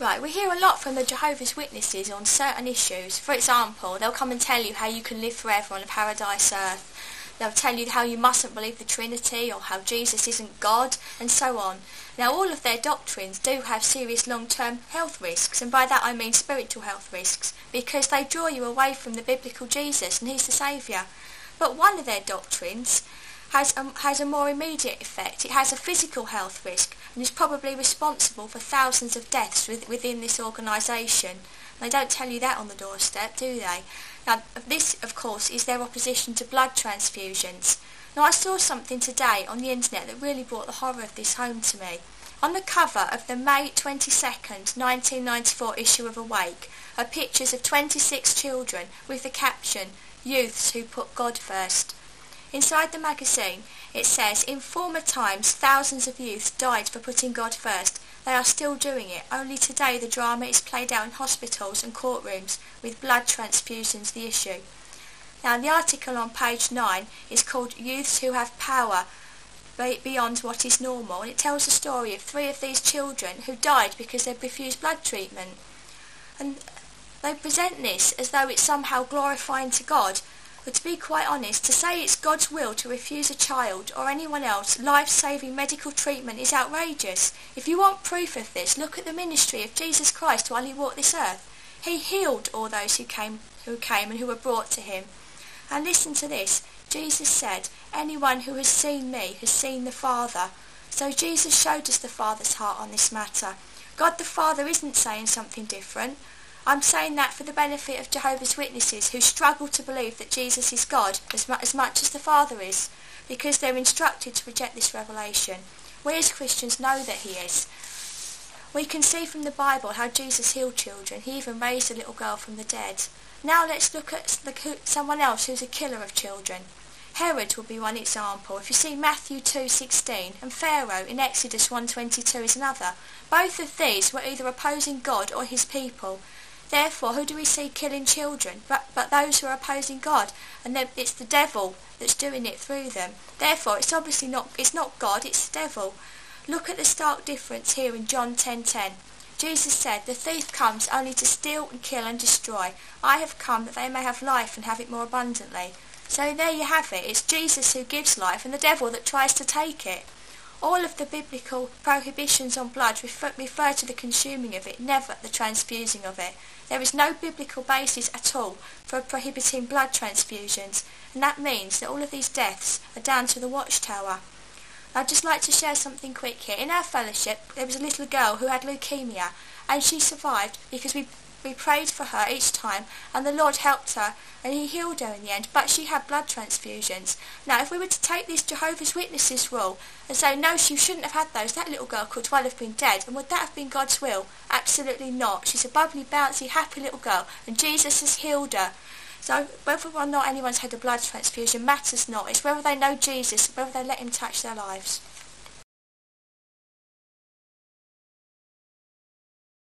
Right, we hear a lot from the Jehovah's Witnesses on certain issues. For example, they'll come and tell you how you can live forever on a paradise earth. They'll tell you how you mustn't believe the Trinity or how Jesus isn't God, and so on. Now, all of their doctrines do have serious long-term health risks, and by that I mean spiritual health risks, because they draw you away from the biblical Jesus, and he's the Saviour. But one of their doctrines has a more immediate effect. It has a physical health risk and is probably responsible for thousands of deaths within this organisation. They don't tell you that on the doorstep, do they? Now, this, of course, is their opposition to blood transfusions. Now, I saw something today on the internet that really brought the horror of this home to me. On the cover of the May 22nd, 1994 issue of Awake are pictures of 26 children with the caption, "Youths who put God first." Inside the magazine, it says, "In former times, thousands of youths died for putting God first. They are still doing it. Only today the drama is played out in hospitals and courtrooms, with blood transfusions the issue." Now, the article on page 9 is called "Youths Who Have Power Beyond What Is Normal," and it tells the story of 3 of these children who died because they'd refused blood treatment. And they present this as though it's somehow glorifying to God. But to be quite honest, to say it's God's will to refuse a child or anyone else life-saving medical treatment is outrageous. If you want proof of this, look at the ministry of Jesus Christ while he walked this earth. He healed all those who came and who were brought to him. And listen to this. Jesus said, "Anyone who has seen me has seen the Father." So Jesus showed us the Father's heart on this matter. God the Father isn't saying something different. I'm saying that for the benefit of Jehovah's Witnesses who struggle to believe that Jesus is God as much as the Father is, because they're instructed to reject this revelation. We as Christians know that he is. We can see from the Bible how Jesus healed children. He even raised a little girl from the dead. Now let's look at someone else who's a killer of children. Herod will be one example. If you see Matthew 2:16 and Pharaoh in Exodus 1:22 is another. Both of these were either opposing God or his people. Therefore, who do we see killing children? But those who are opposing God, and it's the devil that's doing it through them. Therefore, it's obviously not God, it's the devil. Look at the stark difference here in John 10:10. Jesus said, "The thief comes only to steal and kill and destroy. I have come that they may have life and have it more abundantly." So there you have it. It's Jesus who gives life and the devil that tries to take it. All of the biblical prohibitions on blood refer to the consuming of it, never the transfusing of it. There is no biblical basis at all for prohibiting blood transfusions, and that means that all of these deaths are down to the Watchtower. I'd just like to share something quick here. In our fellowship, there was a little girl who had leukemia, and she survived because we prayed for her each time, and the Lord helped her, and he healed her in the end, but she had blood transfusions. Now, if we were to take this Jehovah's Witnesses rule and say, no, she shouldn't have had those, that little girl could well have been dead, and would that have been God's will? Absolutely not. She's a bubbly, bouncy, happy little girl, and Jesus has healed her. So whether or not anyone's had a blood transfusion matters not. It's whether they know Jesus, whether they let him touch their lives.